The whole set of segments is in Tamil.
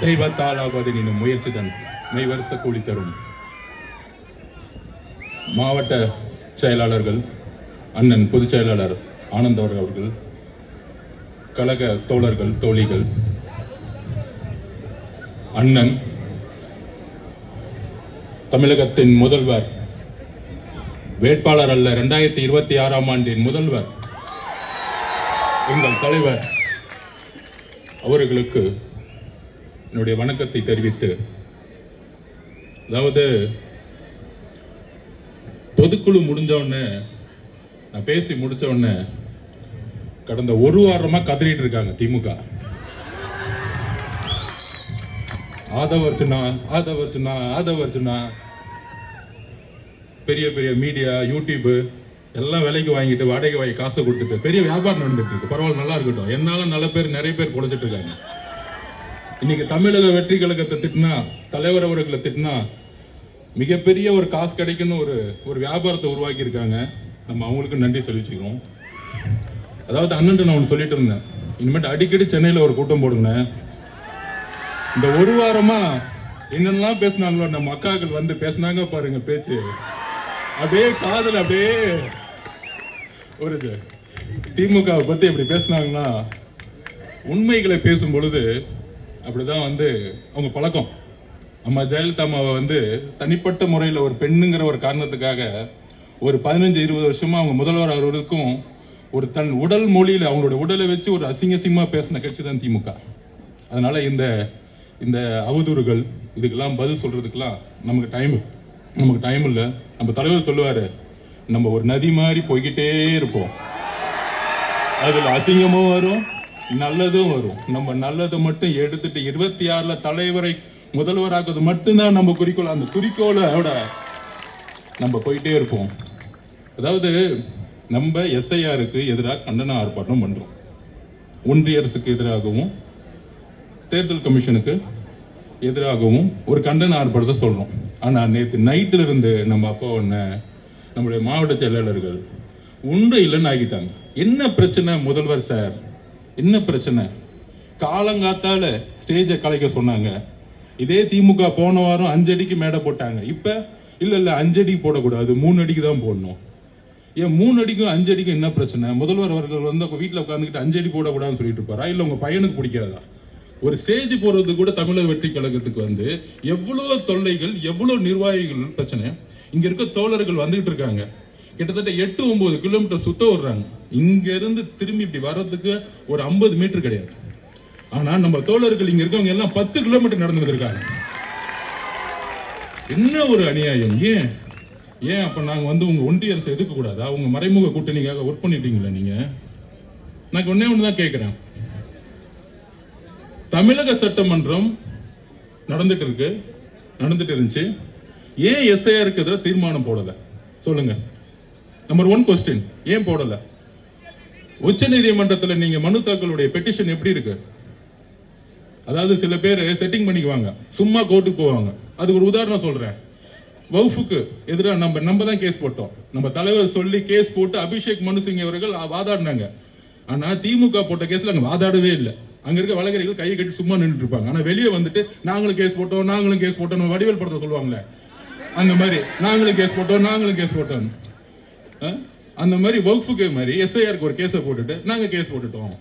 தெய்வத்தால் ஆகாது என்னும் முயற்சிதான் மெய்வருத்த கூலி தரும். மாவட்ட செயலாளர்கள் அண்ணன் பொதுச் செயலாளர் ஆனந்த் அவர்கள், கழக தோழர்கள் தோழிகள், அண்ணன் தமிழகத்தின் முதல்வர் வேட்பாளர் அல்ல, 2026ஆம் ஆண்டின் முதல்வர் எங்கள் தலைவர் அவர்களுக்கு என்னுடைய வணக்கத்தை தெரிவித்து, அதாவது பொதுக்குழு முடிஞ்ச உடனே நான் பேசி முடிச்ச உடனே கடந்த ஒரு வாரமா கதறிட்டு இருக்காங்க திமுக. ஆதவர்ஜுனா ஆதவர்ஜுனா ஆதவர்ஜுனா, பெரிய பெரிய மீடியா யூடியூப் எல்லாம் விலைக்கு வாங்கிட்டு வாடகை வாங்கி காசை கொடுத்துட்டு பெரிய வியாபாரம் நடந்துட்டு இருக்கு. பரவாயில்ல, நல்லா இருக்கட்டும். என்னால நல்ல பேர் நிறைய பேர் குறைச்சிட்டு இருக்காங்க. இன்னைக்கு தமிழக வெற்றி கழகத்தை திட்டினா, தலைவர் அவர்களை திட்டினா மிகப்பெரிய ஒரு காசு கிடைக்குன்னு ஒரு வியாபாரத்தை உருவாக்கி இருக்காங்க. நம்ம அவங்களுக்கு நன்றி சொல்லிச்சுக்கிறோம். அதாவது அண்ணன் நான் ஒன்று சொல்லிட்டு இருந்தேன், இனிமேட்டு அடிக்கடி சென்னையில் ஒரு கூட்டம் போடுங்க. இந்த ஒரு வாரமா என்னெல்லாம் பேசினாங்களோ நம்ம அக்காக்கள் வந்து பேசினாங்க பாருங்க, பேச்சு அப்படியே காதல் அப்படியே ஒரு திமுகவை பத்தி எப்படி பேசினாங்கன்னா, உண்மைகளை பேசும் பொழுது அப்படிதான் வந்து அவங்க பழக்கம். அம்மா ஜெயலலிதா அம்மாவை வந்து தனிப்பட்ட முறையில் ஒரு பெண்ணுங்கிற ஒரு காரணத்துக்காக ஒரு 15-20 வருஷமா அவங்க முதல்வர் அவர்களுக்கும் ஒரு தன் உடல் மொழியில் அவங்களோட உடலை வச்சு ஒரு அசிங்கமா பேசின கட்சி தான் திமுக. அதனால இந்த அவதூறுகள் இதுக்கெல்லாம் பதில் சொல்றதுக்கெல்லாம் நமக்கு டைம் இல்லை. நம்ம தலைவர் சொல்லுவாரு, நம்ம ஒரு நதி மாதிரி போய்கிட்டே இருப்போம், அதுல அசிங்கமும் வரும் நல்லதும் வரும். நம்ம நல்லதை மட்டும் எடுத்துட்டு 26ல தலைவரை முதல்வராக்குறது மட்டும்தான் நம்ம குறிக்கோள். அந்த குறிக்கோளோட நம்ம போயிட்டே இருப்போம். அதாவது நம்ம எஸ்ஐஆருக்கு எதிராக கண்டன ஆர்ப்பாட்டம் பண்றோம், ஒன்றிய அரசுக்கு எதிராகவும் தேர்தல் கமிஷனுக்கு எதிராகவும் ஒரு கண்டன ஆர்ப்பாட்டத்தை சொல்றோம். ஆனா நேற்று நைட்டில் இருந்து நம்ம அப்பா நம்முடைய மாவட்ட செயலாளர்கள் உண்டு இல்லைன்னு ஆகிட்டாங்க. என்ன பிரச்சனை முதல்வர் சார், என்ன பிரச்சனை? காலங்காத்தால ஸ்டேஜை கலைக்க சொன்னாங்க. இதே திமுக போன வாரம் 5 அடிக்கு மேடை போட்டாங்க. இப்ப இல்ல 5 அடிக்கு போடக்கூடாது, 3 அடிக்கு தான் போடணும். ஏன் 3 அடிக்கும் 5 அடிக்கும் என்ன பிரச்சனை? முதல்வர் அவர்கள் வந்து வீட்டில் உட்காந்துக்கிட்டு 5 அடி போடக்கூடாதுன்னு சொல்லிட்டு இருப்பாரா? இல்ல உங்க பையனுக்கு பிடிக்காதா? ஒரு ஸ்டேஜ் போறது கூட தமிழக வெற்றி கழகத்துக்கு வந்து எவ்வளவு தொல்லைகள், எவ்வளவு நிர்வாகிகள் பிரச்சனை. இங்க இருக்க தோழர்கள் வந்துகிட்டு இருக்காங்க, கிட்டத்தட்ட 8-9 கிலோமீட்டர் சுத்த விடுறாங்க. இங்க இருந்து திரும்பி இப்படி வர்றதுக்கு ஒரு 50 மீட்டர் கிடையாது. ஆனா நம்ம தோழர்கள் இங்க இருக்கவங்க எல்லாம் 10 கிலோமீட்டர் நடந்து இருக்காங்க. என்ன ஒரு அநியாயம்! ஏன் அப்ப நாங்க வந்து உங்க ஒன்றிய அரசு எதுக்க கூடாதா? உங்க மறைமுக கூட்டணிக்காக ஒர்க் பண்ணிட்டீங்களா நீங்க? நான் ஒன்னே ஒண்ணுதான் கேட்கிறேன். தமிழக சட்டமன்றம் நடந்துட்டு இருந்துச்சு, ஏன் எஸ்ஐஆருக்கு எதிராக தீர்மானம் போடல? சொல்லுங்க. நம்பர் 1 கொஸ்டின், ஏன் போடல? உச்ச நீதிமன்றத்தில் நீங்க மனு தாக்கலுடைய பெட்டிஷன் எப்படி இருக்கு? அதாவது சில பேர் செட்டிங் பண்ணிக்குவாங்க, சும்மா கோர்ட்டுக்கு போவாங்க. அதுக்கு ஒரு உதாரணம் சொல்றேன். வவுஃபுக்கு எதிராக நம்ம தான் கேஸ் போட்டோம். நம்ம தலைவர் சொல்லி கேஸ் போட்டு அபிஷேக் மனு சிங் அவர்கள் வாதாடினாங்க. ஆனா திமுக போட்ட கேஸ்ல அங்க வாதாடவே இல்லை. அங்க இருக்க வழக்கறிஞர்கள் கையை கட்டி சும்மா நின்றுட்டு இருப்பாங்க. ஆனா வெளியே வந்துட்டு நாங்களும் கேஸ் போட்டோம் வடிவேல் படத்தை சொல்லுவாங்களே, அந்த மாதிரி நாங்களும் கேஸ் போட்டோம். அந்த மாதிரி வக்ஃபுக்கு மாதிரி எஸ்ஐஆருக்கு ஒரு கேஸை போட்டுட்டு நாங்க கேஸ் போட்டுட்டோம்.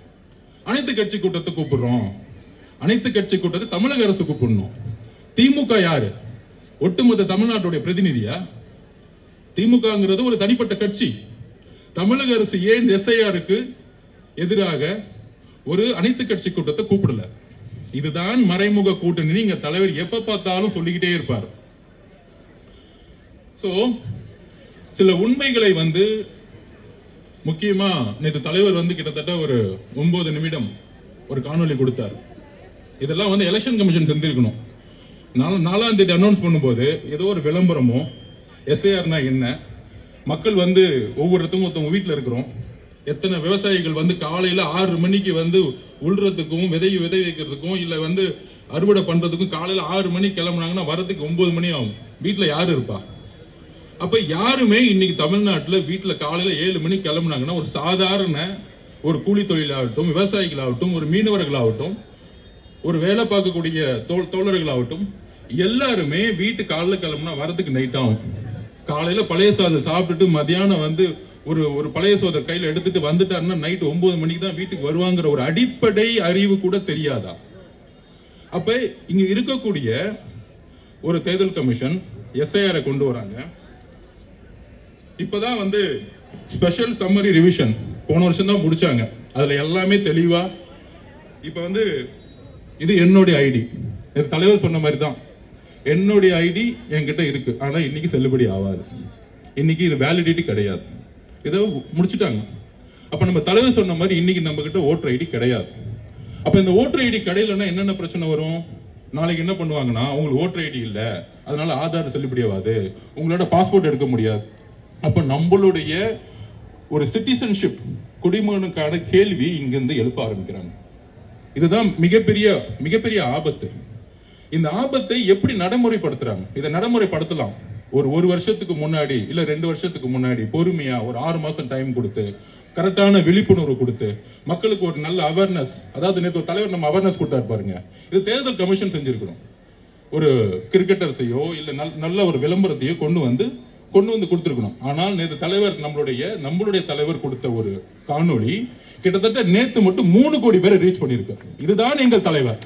அனைத்து கட்சி கூட்டத்தை கூப்பிடுறோம். அனைத்து கட்சி கூட்டத்தை தமிழக அரசு கூப்பிடணும். திமுக யாரு? ஒட்டுமொத்த தமிழ்நாட்டுடைய பிரதிநிதியா? திமுகங்கிறது ஒரு தனிப்பட்ட கட்சி. தமிழக அரசு ஏன் எஸ்ஐஆருக்கு எதிராக ஒரு அனைத்து கட்சி கூட்டத்தை கூப்பிடல? இதுதான் மறைமுக கூட்டணி. இங்க தலைவர் எப்ப பார்த்தாலும் சொல்லிக்கிட்டே இருப்பார். சோ சில உண்மைகளை வந்து முக்கியமா நேற்று தலைவர் வந்து கிட்டத்தட்ட ஒரு 9 நிமிடம் ஒரு காணொலி கொடுத்தார். இதெல்லாம் வந்து எலெக்ஷன் கமிஷன் செஞ்சிருக்கணும். 4ஆம் தேதி அனௌன்ஸ் பண்ணும்போது ஏதோ ஒரு விளம்பரமோ, எஸ்ஐஆர்னா என்ன, மக்கள் வந்து ஒவ்வொருத்தவங்க வீட்டில் இருக்கிறோம், எத்தனை விவசாயிகள் வந்து காலையில 6 மணிக்கு வந்து உள்றதுக்கும் விதை வைக்கிறதுக்கும் இல்ல வந்து அறுவடை பண்றதுக்கும் காலையில 6 மணிக்கு கிளம்புனாங்கன்னா வரதுக்கு 9 மணி ஆகும். வீட்டுல யாரு இருப்பா? அப்ப யாருமே இன்னைக்கு தமிழ்நாட்டுல வீட்டுல காலையில 7 மணிக்கு கிளம்புனாங்கன்னா ஒரு சாதாரண ஒரு கூலி தொழிலாகட்டும், விவசாயிகளாகட்டும், ஒரு மீனவர்களாகட்டும், ஒரு வேலை பார்க்கக்கூடிய தோழர்களாகட்டும் எல்லாருமே வீட்டு காலைல கிளம்புனா வரதுக்கு நைட் ஆகும். காலையில பழைய சாதம் சாப்பிட்டுட்டு மதியானம் வந்து ஒரு பழைய சோதை கையில எடுத்துட்டு வந்துட்டாருன்னா நைட் 9 மணிக்கு தான் வீட்டுக்கு வருவாங்கிற ஒரு அடிப்படை அறிவு கூட தெரியாதா? அப்ப இங்க இருக்கக்கூடிய ஒரு தேர்தல் கமிஷன் எஸ்ஐஆரை கொண்டு வராங்க. இப்பதான் வந்து ஸ்பெஷல் சம்மரி ரிவிஷன் போன வருஷம் தான் முடிச்சாங்க. அதுல எல்லாமே தெளிவா இப்ப வந்து இது என்னுடைய ஐடி, தலைவர் சொன்ன மாதிரி தான் என்னுடைய ஐடி என்கிட்ட இருக்கு. ஆனா இன்னைக்கு செல்லுபடி ஆகாது, இன்னைக்கு இது வேலிடிட்டி கிடையாது, இதை முடிச்சுட்டாங்க. அப்ப நம்ம தலைவர் சொன்ன மாதிரி இன்னைக்கு நம்ம கிட்ட ஓட்டர் ஐடி கிடையாது. அப்ப இந்த ஓட்டர் ஐடி கிடையிலன்னா என்னென்ன பிரச்சனை வரும்? நாளைக்கு என்ன பண்ணுவாங்கன்னா உங்களுக்கு ஓட்டர் ஐடி இல்லை, அதனால ஆதார் செல்லுபடி ஆகாது, உங்களோட பாஸ்போர்ட் எடுக்க முடியாது. அப்ப நம்மளுடைய ஒரு சிட்டிசன்ஷிப் குடிமகனுக்கான கேள்வி இங்கிருந்து எழுப்ப ஆரம்பிக்கிறாங்க. இதுதான் மிகப்பெரிய ஆபத்து. இந்த ஆபத்தை எப்படி நடைமுறைப்படுத்துறாங்க? இதை நடைமுறைப்படுத்தலாம். ஒரு வருஷத்துக்கு முன்னாடி இல்ல 2 வருஷத்துக்கு முன்னாடி பொறுமையா ஒரு 6 மாசம் டைம் கொடுத்து கரெக்டான விழிப்புணர்வு கொடுத்து மக்களுக்கு ஒரு நல்ல அவேர்னஸ், அதாவது நேற்று தலைவர் நம்ம அவேர்னஸ் கொடுத்தாரு பாருங்க, இது தேர்தல் கமிஷன் செஞ்சிருக்கணும். ஒரு கிரிக்கெட்டர்ஸையோ இல்ல நல்ல ஒரு விளம்பரத்தையோ கொண்டு வந்து கொடுத்திருக்கணும். ஆனால் நேற்று தலைவர் நம்மளுடைய தலைவர் கொடுத்த ஒரு காணொளி கிட்டத்தட்ட நேத்து மட்டும் 3 கோடி பேரை ரீச் பண்ணிருக்கு. இதுதான் எங்கள் தலைவர்.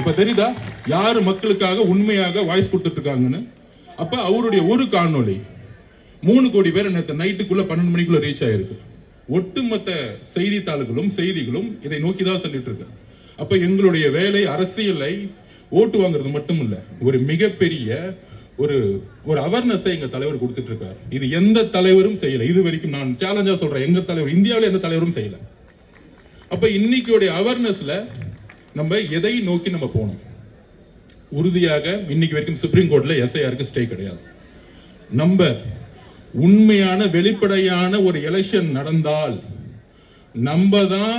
இப்ப தெரியுதா யாரு மக்களுக்காக உண்மையாக வாய்ஸ் கொடுத்துட்டு இருக்காங்கன்னு? அப்ப அவருடைய ஒரு காணொளி 3 கோடி பேர் நேற்று நைட்டுக்குள்ள 12 மணிக்குள்ள ரீச் ஆயிருக்கு. ஒட்டுமொத்த செய்திகளும் இதை நோக்கிதான் சொல்லிட்டு இருக்கு. அப்ப எங்களுடைய வேலை அரசியலை ஓட்டு வாங்குறது மட்டும் இல்ல, ஒரு மிகப்பெரிய ஒரு அவேர்னஸை எங்க தலைவர் கொடுத்துட்டு இருக்காரு. இது எந்த தலைவரும் செய்யல இது வரைக்கும். நான் சேலஞ்சா சொல்றேன், எங்க தலைவர் இந்தியாவில் எந்த தலைவரும் செய்யல. அப்ப இன்னைக்கு அவேர்னஸ்ல நம்ம எதை நோக்கி நம்ம போகணும்? உறுதியாக இன்னைக்கு வரைக்கும் சுப்ரீம் கோர்ட்ல எஸ்ஐஆருக்கு ஸ்டே கிடையாது. நம்ம உண்மையான வெளிப்படையான ஒரு எலெக்ஷன் நடந்தால் நம்ம தான்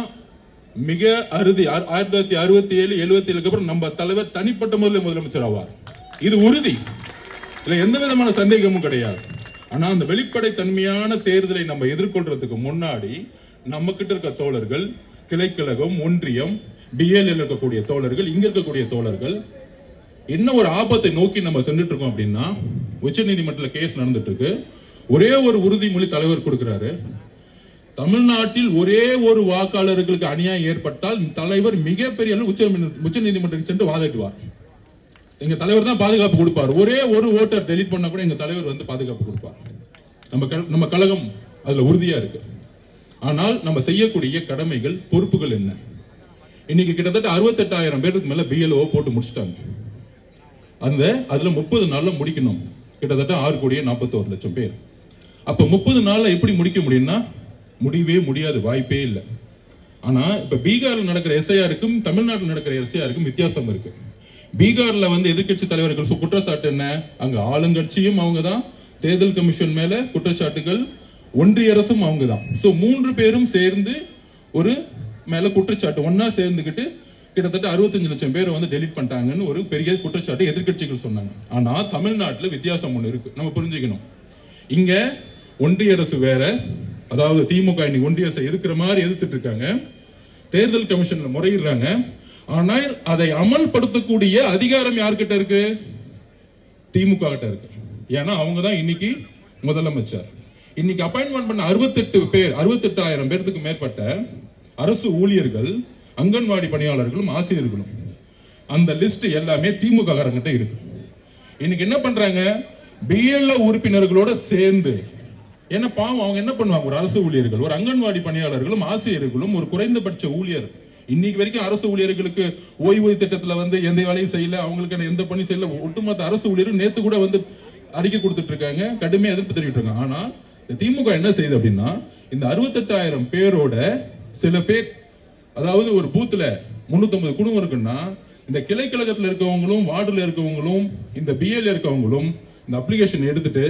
மிக அறுதி 1967 77க்கு அப்புறம் நம்ம தலைவர் தனிப்பட்ட முறையில் முதலமைச்சர் ஆவார். இது உறுதி, இதுல எந்த விதமான சந்தேகமும் கிடையாது. ஆனா அந்த வெளிப்படை தன்மையான தேர்தலை நம்ம எதிர்கொள்றதுக்கு முன்னாடி நம்ம கிட்ட இருக்க தோழர்கள், கிளைக்கழகம், ஒன்றியம், பிஎல் இருக்கக்கூடிய தோழர்கள், இங்க இருக்கக்கூடிய தோழர்கள் என்ன ஒரு ஆபத்தை நோக்கி நம்ம சென்றுட்டு இருக்கோம் அப்படின்னா, உச்ச நீதிமன்றத்தில் கேஸ் நடந்துட்டு இருக்கு. ஒரே ஒரு உறுதிமொழி தலைவர் கொடுக்கிறாரு, தமிழ்நாட்டில் ஒரே ஒரு வாக்காளர்களுக்கு அநியாயம் ஏற்பட்டால் தலைவர் மிகப்பெரிய உச்ச நீதிமன்றத்துக்கு சென்று வாதிடுவார். எங்க தலைவர் தான் பாதுகாப்பு கொடுப்பார். ஒரே ஒரு ஓட்டர் டெலிட் பண்ணா கூட எங்க தலைவர் வந்து பாதுகாப்பு கொடுப்பார். நம்ம கழகம் அதுல உறுதியா இருக்கு. ஆனால் நம்ம செய்யக்கூடிய கடமைகள், பொறுப்புகள் என்ன? இன்னைக்கு கிட்டத்தட்ட 68,000 பேருக்கு மேல பிஎல்ஓ போட்டு முடிச்சிட்டாங்க. அதுல 30 நாள்ல முடிக்கணும். கிட்டத்தட்ட 6,41,00,000 பேர். அப்ப 30 நாள்ல எப்படி முடிக்க முடியும்னா முடியவே முடியாது, வாய்ப்பே இல்லை. ஆனா இப்ப பீகார்ல நடக்கிற எஸ்ஐஆருக்கும் தமிழ்நாட்டில் நடக்கிற எஸ்ஐஆருக்கும் வித்தியாசம் இருக்கு. பீகார்ல வந்து எதிர்கட்சி தலைவர்கள் குற்றச்சாட்டு என்ன? அங்க ஆளுங்கட்சியும் அவங்க தான், தேர்தல் கமிஷன் மேல குற்றச்சாட்டுகள், ஒன்றிய அரசும் அவங்க தான். சோ 3 பேரும் சேர்ந்து ஒரு மேல குற்றச்சாட்டு ஒன்னா சேர்ந்துகிட்டு கிட்டத்தட்ட 65 லட்சம் பேரை வந்து டெலிட் பண்ணிட்டாங்கன்னு ஒரு பெரிய குற்றச்சாட்டு எதிர்கட்சிகள் சொன்னாங்க. ஆனா தமிழ்நாட்டில் வித்தியாசம் ஒண்ணு இருக்கு, நம்ம புரிஞ்சுக்கணும். இங்க ஒன்றிய அரசு வேற, அதாவது திமுக இன்னைக்கு ஒன்றிய அரசு எதிர்க்கிற மாதிரி எதிர்த்துட்டு இருக்காங்க, தேர்தல் கமிஷன்ல முறையிடுறாங்க. ஆனால் அதை அமல்படுத்தக்கூடிய அதிகாரம் யார்கிட்ட இருக்கு? திமுக கிட்ட இருக்கு. ஏன்னா அவங்க தான் இன்னைக்கு முதலமைச்சர். இன்னைக்கு அப்பாயின்மெண்ட் பண்ண 68,000 பேருக்கு மேற்பட்ட அரசு ஊழியர்கள், அங்கன்வாடி பணியாளர்களும் ஆசிரியர்களும், அந்த லிஸ்ட் எல்லாமே திமுக காரங்கிட்ட இருக்கு. இன்னைக்கு என்ன பண்றாங்க? பிஎல்ஓ உறுப்பினர்களோட சேர்ந்து, ஏன்னா பாவம் அவங்க என்ன பண்ணுவாங்க, ஒரு அரசு ஊழியர்கள், ஒரு அங்கன்வாடி பணியாளர்களும் ஆசிரியர்களும் ஒரு குறைந்தபட்ச ஊழியர், இன்னைக்கு வரைக்கும் அரசு ஊழியர்களுக்கு ஓய்வூதிய திட்டத்துல வந்து எந்த வேலையும் செய்யல, அவங்களுக்கு எந்த பணி செய்யல. ஒட்டுமொத்த அரசு ஊழியர்கள் நேத்து கூட வந்து அறிக்கை கொடுத்துட்டு இருக்காங்க, கடுமையா எதிர்ப்பு தெரிவிட்டு இருக்காங்க. ஆனா திமுக என்ன செய்யுது அப்படின்னா, இந்த 68,000 பேரோட சில பேர், அதாவது ஒரு பூத்துல 350 குடும்பம் இருக்குன்னா, இந்த கிளைக்கழகத்துல இருக்கவங்களும், வார்டுல இருக்கவங்களும், இந்த பிஎல் இருக்கவங்களும் இந்த அப்ளிகேஷன் எடுத்துட்டு,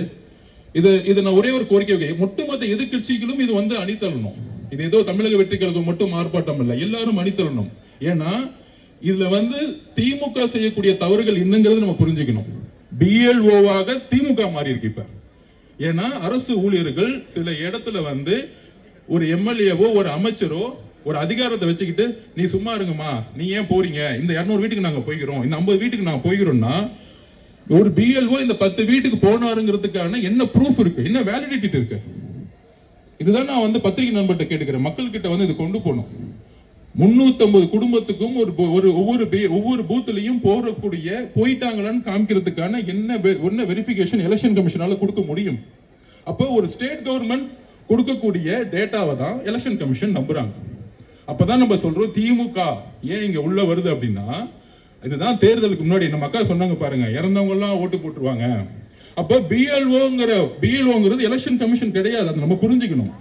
இது நான் ஒரே ஒரு கோரிக்கை வைக்க, ஒட்டுமொத்த எதிர்கட்சிகளும் இது வந்து அணித்தரணும். இது ஏதோ தமிழக வெற்றி கழகம் மட்டும் ஆர்ப்பாட்டம் இல்லை, எல்லாரும் அணித்தரணும். ஏன்னா இதுல வந்து திமுக செய்யக்கூடிய தவறுகள் என்னங்கிறது நம்ம புரிஞ்சுக்கணும். பிஎல்ஓவாக திமுக மாறி இருக்கு இப்ப. ஏன்னா அரசு ஊழியர்கள் சில இடத்துல வந்து ஒரு எம்எல்ஏவோ ஒரு அமைச்சரோ ஒரு அதிகாரத்தை வச்சுக்கிட்டு நீ சும்மா இருங்கம்மா, நீ ஏன் போறீங்க, இந்த 200 வீட்டுக்கு நாங்க போய்கிறோம், இந்த 50 வீட்டுக்கு நாங்க போய்கிறோம்னா, ஒரு பிஎல்ஓ இந்த 10 வீட்டுக்கு போனாருங்கிறதுக்கான என்ன ப்ரூஃப் இருக்கு, என்ன வேலிடிட்டி இருக்கு? இதுதான் நான் வந்து பத்திரிகை நண்பர்கிட்ட கேட்டுக்கிறேன். மக்கள் கிட்ட வந்து இது கொண்டு போகணும். 350 குடும்பத்துக்கும் ஒவ்வொரு பூத்துலையும் போயிட்டாங்களான்னு காமிக்கிறதுக்கான என்ன வெரிஃபிகேஷன் எலெக்ஷன் கமிஷனால கொடுக்க முடியும்? அப்போ ஒரு ஸ்டேட் கவர்மெண்ட் கொடுக்கக்கூடிய டேட்டாவை தான் எலெக்ஷன் கமிஷன் நம்புறாங்க. அப்பதான் நம்ம சொல்றோம் திமுக ஏன் இங்க உள்ள வருது அப்படின்னா, இதுதான் தேர்தலுக்கு முன்னாடி நம்ம அக்கா சொன்னாங்க பாருங்க, இறந்தவங்க எல்லாம் ஓட்டு போட்டுருவாங்க. அப்போ பிஎல்ஓங்கிறது எலெக்ஷன் கமிஷன் கிடையாது, அதை நம்ம புரிஞ்சுக்கணும்.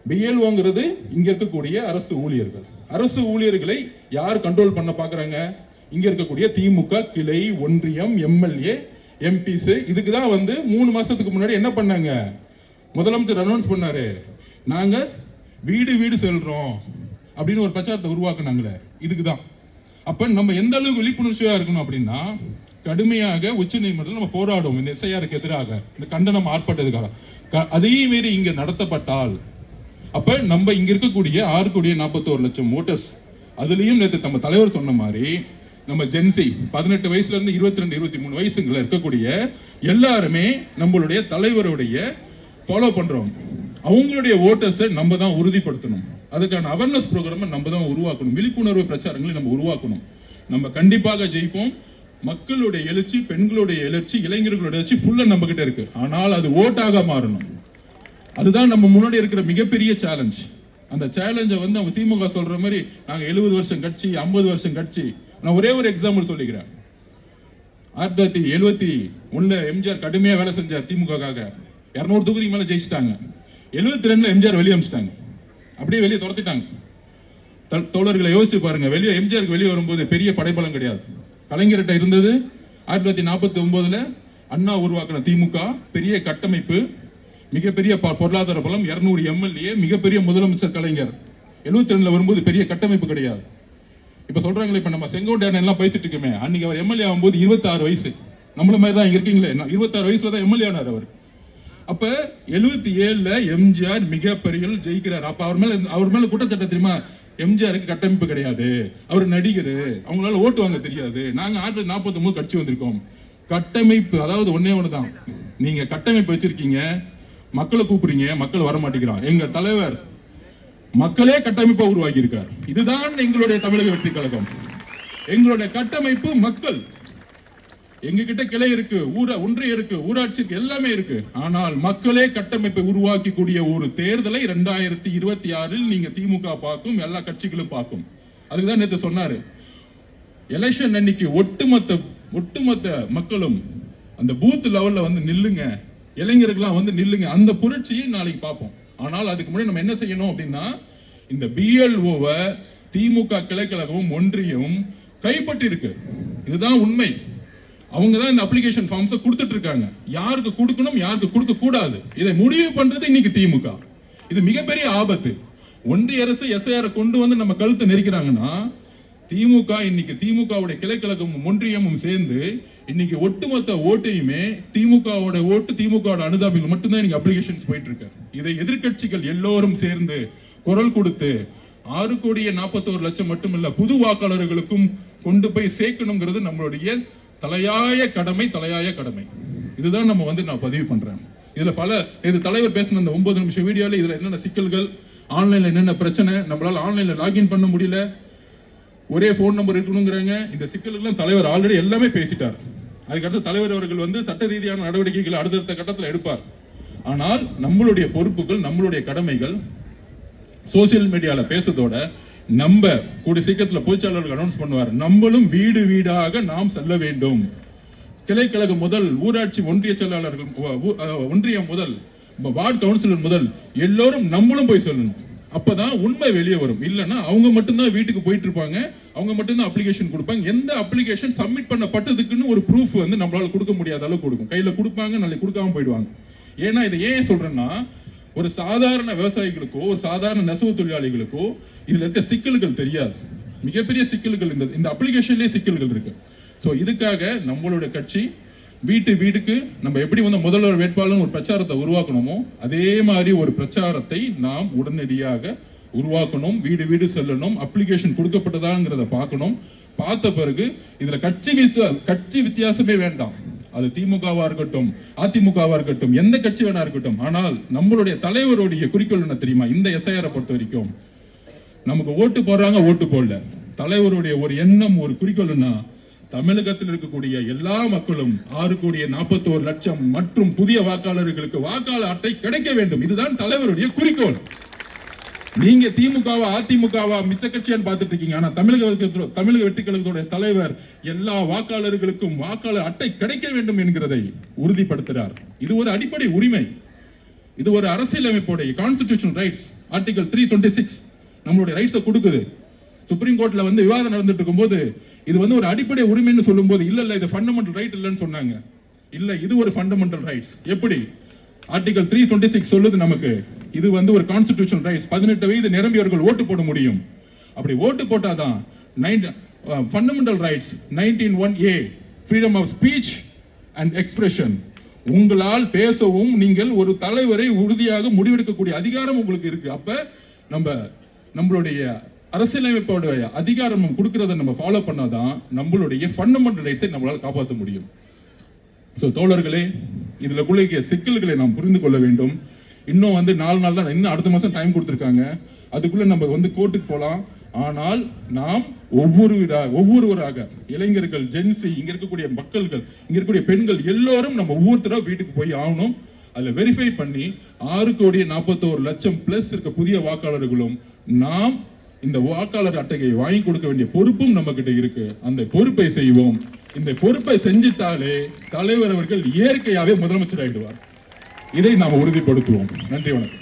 பிஎல்ஓங்கிறது இங்க இருக்கக்கூடிய அரசு ஊழியர்கள். அரசு ஊழியர்களை யார் கண்ட்ரோல் பண்ண பாக்குறாங்க? இங்க இருக்கக்கூடிய திமுக கிளை, ஒன்றியம், எம்எல்ஏ, எம்பிஸ். இதுக்கு தான் வந்து 3 மாசத்துக்கு முன்னாடி என்ன பண்ணாங்க, முதலமைச்சர் அனௌன்ஸ் பண்ணாரு, நாங்க வீடு வீடு செல்றோம் அப்படின்னு ஒரு பிரச்சாரத்தை உருவாக்குனாங்களே, இதுக்கு தான். அப்ப நம்ம எந்த அளவுக்கு விழிப்புணர்ச்சியா இருக்கணும் அப்படின்னா, கடுமையாக உச்ச நீதிமன்றத்தில் நம்ம போராடுவோம் இந்த எஸ்ஐஆருக்கு எதிராக, இந்த கண்டனம் ஆர்ப்பாட்டத்துக்காக. அதே மாரி இங்க நடத்தப்பட்டால், அப்ப நம்ம இங்க இருக்கக்கூடிய 6,41,00,000 ஓட்டர்ஸ், அதுலயும் நேற்று நம்ம தலைவர் சொன்ன மாதிரி நம்ம ஜென்சி 18 வயசுல இருந்து 22, 23 வயசுல இருக்கக்கூடிய எல்லாருமே நம்மளுடைய தலைவருடைய ஃபாலோ பண்றோம். அவங்களுடைய ஓட்டர்ஸை நம்ம தான் உறுதிப்படுத்தணும். அதுக்கான அவேர்னஸ் ப்ரோக்ராமை நம்ம தான் உருவாக்கணும். விழிப்புணர்வு பிரச்சாரங்களை நம்ம உருவாக்கணும். நம்ம கண்டிப்பாக ஜெயிப்போம். மக்களுடைய எழுச்சி, பெண்களுடைய எழுச்சி, இளைஞர்களுடைய எழுச்சி ஃபுல்லா நம்ம கிட்ட இருக்கு. ஆனால் அது ஓட்டாக மாறணும். அதுதான் நம்ம முன்னாடி இருக்கிற மிகப்பெரிய சேலஞ்ச். அந்த சேலஞ்சை வந்து அவங்க திமுக சொல்ற மாதிரி நாங்க 70 வருஷம் கட்சி, 50 வருஷம் கட்சி. நான் ஒரே ஒரு எக்ஸாம்பிள் சொல்லிக்கிறேன். 1971 எம்ஜிஆர் கடுமையா வேலை செஞ்சார் திமுகக்காக. 200 தொகுதி மேல ஜெயிச்சிட்டாங்க. 72 எம்ஜிஆர் வெளியே அமிச்சிட்டாங்க, அப்படியே வெளியே துரத்திட்டாங்க. தோழர்களை யோசிச்சு பாருங்க. வெளியே எம்ஜிஆருக்கு வெளியே வரும்போது பெரிய படைபலம் கிடையாது. கலைஞர்கிட்ட இருந்தது 1949 அண்ணா உருவாக்கின திமுக, பெரிய கட்டமைப்பு, மிகப்பெரிய பொருளாதார பலம், 200 எம்எல்ஏ, மிகப்பெரிய முதலமைச்சர் கலைஞர். 72 வரும்போது பெரிய கட்டமைப்பு கிடையாது. இப்ப சொல்றாங்களே, இப்ப நம்ம செங்கோட்டையன் எல்லாம் பேசிட்டு இருக்கோமே, அன்னைக்கு அவர் எம்எல்ஏ ஆகும்போது 26 வயசு. நம்மள மாதிரி தான் இருக்கீங்களே, 26 வயசுல தான் எம்எல்ஏ ஆனார் அவர். அப்ப 77 எம்ஜிஆர் மிகப்பெரிய ஜெயிக்கிறார். அப்ப அவர் மேல குற்றச்சாட்டு தெரியுமா? எம்ஜிஆருக்கு கட்டமைப்பு கிடையாது, அவர் நடிகர், அவங்களால ஓட்டு வாங்க தெரியாது, நாங்க 1949 கட்சி வந்திருக்கோம். கட்டமைப்பு அதாவது ஒன்னே ஒண்ணுதான். நீங்க கட்டமைப்பு வச்சிருக்கீங்க, மக்களை கூப்பிடுறீங்க, மக்கள் வர மாட்டேங்கிறான். எங்க தலைவர் மக்களே கட்டமைப்பை உருவாக்கி இருக்கார். இதுதான் எங்களுடைய தமிழக வெற்றி கழகம். எங்களுடைய கட்டமைப்பு மக்கள். எங்க கிட்ட கிளை இருக்கு, ஒன்றியம் இருக்கு, ஊராட்சி இருக்கு, எல்லாமே இருக்கு. ஆனால் மக்களே கட்டமைப்பை உருவாக்கி கூடிய ஒரு தேர்தலை 2026 நீங்க திமுக பார்க்கும், எல்லா கட்சிகளும் பார்க்கும். அதுக்குதான் நேற்று சொன்னாரு, எலெக்ஷன் அன்னைக்கு ஒட்டுமொத்த மக்களும் அந்த பூத் லெவல்ல வந்து நில்லுங்க, இளைஞர்கள்லாம் வந்து நில்லுங்க. அந்த புரட்சியை நாளைக்கு பார்ப்போம். ஆனால் அதுக்கு முன்னாடி நம்ம என்ன செய்யணும் அப்படின்னா, இந்த பிஎல்ஓவை திமுக கிளைக்கழகமும் ஒன்றியம் கைப்பற்றி இருக்கு. இதுதான் உண்மை. அவங்க தான் இந்த அப்ளிகேஷன் ஃபார்ம்ஸை கொடுத்துட்டு இருக்காங்க. யாருக்கு கொடுக்கணும், யாருக்கு கொடுக்க கூடாது, இதை முடிவு பண்றது இன்னைக்கு திமுக. இது மிகப்பெரிய ஆபத்து. ஒன்றிய அரசு எஸ்ஐஆர் கொண்டு வந்து நம்ம கழுத்தை நெரிக்கிறாங்கன்னா, திமுக இன்னைக்கு திமுகவுடைய கிளைக்கழகமும் ஒன்றியமும் சேர்ந்து இன்னைக்கு ஒட்டுமொத்த ஓட்டையுமே திமுகவோட ஓட்டு, திமுகவோட அனுதாபிகள் மட்டும்தான் இன்னைக்கு அப்ளிகேஷன்ஸ் போயிட்டு இருக்கு. இதை எதிர்கட்சிகள் எல்லோரும் சேர்ந்து குரல் கொடுத்து 6,41,00,000 மட்டுமல்ல, புது வாக்காளர்களுக்கும் கொண்டு போய் சேர்க்கணுங்கிறது நம்மளுடைய தலையாய கடமை. இதுதான் நம்ம வந்து நான் பதிவு பண்றேன். இதுல இது தலைவர் பேசின அந்த 9 நிமிஷம் வீடியோல இதுல என்னென்ன சிக்கல்கள், ஆன்லைன்ல என்னென்ன பிரச்சனை, நம்மளால ஆன்லைன்ல லாகின் பண்ண முடியல, ஒரே போன் நம்பர் இருக்கணுங்கிறாங்க. இந்த சிக்கல்கள் தலைவர் ஆல்ரெடி எல்லாமே பேசிட்டார். அதுக்கடுத்து தலைவர் அவர்கள் வந்து சட்ட ரீதியான நடவடிக்கைகள் அடுத்தடுத்த கட்டத்தில் எடுப்பார். ஆனால் நம்மளுடைய பொறுப்புகள், நம்மளுடைய கடமைகள் சோசியல் மீடியால பேசுறதோட நம்ம கூடிய சீக்கிரத்தில் பொதுச்சாளர்கள் அனௌன்ஸ் பண்ணுவார், நம்மளும் வீடு வீடாக நாம் செல்ல வேண்டும். கிளைக்கழகம் முதல் ஊராட்சி ஒன்றிய செயலாளர்கள், ஒன்றியம் முதல் வார்டு கவுன்சிலர் முதல் எல்லோரும் நம்மளும் போய் சொல்லணும். அப்பதான் உண்மை வெளியே வரும். இல்லைன்னா அவங்க மட்டும்தான் வீட்டுக்கு போயிட்டு இருப்பாங்க, அவங்க மட்டும்தான் அப்ளிகேஷன் கொடுப்பாங்க. எந்த அப்ளிகேஷன் சப்மிட் பண்ணப்பட்டதுக்குன்னு ஒரு ப்ரூஃப் வந்து நம்மளால கொடுக்க முடியாத அளவு கொடுக்கும். கையில கொடுப்பாங்க, நாளைக்கு கொடுக்காம போயிடுவாங்க. ஏன்னா இதை ஏன் சொல்றேன்னா, ஒரு சாதாரண விவசாயிகளுக்கோ, ஒரு சாதாரண நெசவு தொழிலாளிகளுக்கோ இதுல இருக்க சிக்கல்கள் தெரியாது. மிகப்பெரிய சிக்கல்கள் இந்த அப்ளிகேஷன்லயே சிக்கல்கள் இருக்கு. ஸோ இதுக்காக நம்மளுடைய கட்சி வீட்டு வீடுக்கு நம்ம எப்படி வந்து முதல்வர் வேட்பாளர் ஒரு பிரச்சாரத்தை உருவாக்கணுமோ அதே மாதிரி ஒரு பிரச்சாரத்தை நாம் உடனடியாக உருவாக்கணும், வீடு வீடு செல்லணும், அப்ளிகேஷன் கொடுக்கப்பட்டதாங்கிறத பார்க்கணும். பார்த்த பிறகு இதுல கட்சி வித்தியாசமே வேண்டாம். அது திமுகவா இருக்கட்டும், அதிமுகவா இருக்கட்டும், எந்த கட்சி வேணா இருக்கட்டும். ஆனால் நம்மளுடைய தலைவருடைய குறிக்கோள் என்ன தெரியுமா? இந்த எஸ்ஐஆரை பொறுத்த வரைக்கும் நமக்கு ஓட்டு போடுறாங்க, ஓட்டு போடல, தலைவருடைய ஒரு எண்ணம், ஒரு குறிக்கோள்னா தமிழகத்தில் இருக்கக்கூடிய எல்லா மக்களும் 6,41,00,000 மற்றும் புதிய வாக்காளர்களுக்கு வாக்காளர் அட்டை கிடைக்க வேண்டும். இதுதான் தலைவருடைய குறிக்கோள். நீங்க திமுகவா அதிமுகவா மித்த கட்சியான்னு பார்த்துட்டு இருக்கீங்க. ஆனா தமிழக வெற்றி கழகத்துடைய தலைவர் எல்லா வாக்காளர்களுக்கும் வாக்காளர் அட்டை கிடைக்க வேண்டும் என்கிறதை உறுதிப்படுத்துகிறார். இது ஒரு அடிப்படை உரிமை. இது ஒரு அரசியலமைப்புடைய கான்ஸ்டிடியூஷனல் ரைட்ஸ். ஆர்டிகல் 326 நம்மளுடைய ரைட்ஸை கொடுக்குது. சுப்ரீம் கோர்ட்ல விவாதம் நடந்துட்டு இருக்கும்போது இது ஒரு அடிப்படை உரிமைன்னு சொல்லும்போது இல்ல இது ஃபண்டமெண்டல் ரைட் இல்லைன்னு சொன்னாங்க. இல்ல, இது ஒரு ஃபண்டமெண்டல் ரைட்ஸ். எப்படி? ஆர்டிகல் 326 சொல்லுது நமக்கு இது ஒரு கான்ஸ்டிடியூஷனல் ரைட்ஸ். 18 வயது நிரம்பியவர்கள் ஓட்டு போட முடியும். அப்படி ஓட்டு போட்டாதான் fundamental rights 19(1)(a freedom of speech and expression. உங்களால் பேசவும் நீங்கள் ஒரு தலைவரை உறுதியாக முடிவெடுக்கக்கூடிய அதிகாரம் உங்களுக்கு இருக்கு. அப்ப நம்மளுடைய அரசியலமைப்போட அதிகாரம் கொடுக்கறத நம்ம ஃபாலோ பண்ணாதான் நம்மளுடைய ஃபண்டமெண்டல் ரைட்ஸை நம்மளால காப்பாற்ற முடியும். தோழர்களே, இதுல குளிக்க சிக்கல்களை நாம் புரிந்து கொள்ள வேண்டும். இன்னும் 4 நாள் தான், இன்னும் அடுத்த மாசம் டைம் அதுக்குள்ள நம்ம கோர்ட்டுக்கு போலாம். ஆனால் நாம் ஒவ்வொருவராக இளைஞர்கள், ஜென்சி, இங்க இருக்கக்கூடிய மக்கள்கள், இங்க இருக்கக்கூடிய பெண்கள் எல்லோரும் நம்ம ஒவ்வொருத்தரும் வீட்டுக்கு போய் ஆகணும். அதுல வெரிஃபை பண்ணி 6,41,00,000 பிளஸ் இருக்க புதிய வாக்காளர்களும் நாம் இந்த வாக்காளர் அட்டையை வாங்கி கொடுக்க வேண்டிய பொறுப்பும் நம்ம கிட்ட இருக்கு. அந்த பொறுப்பை செய்வோம். இந்த பொறுப்பை செஞ்சிட்டாலே தலைவர் அவர்கள் இயற்கையாவே முதலமைச்சர் ஆயிடுவார். இதை நாம் உறுதிப்படுத்துவோம். நன்றி, வணக்கம்.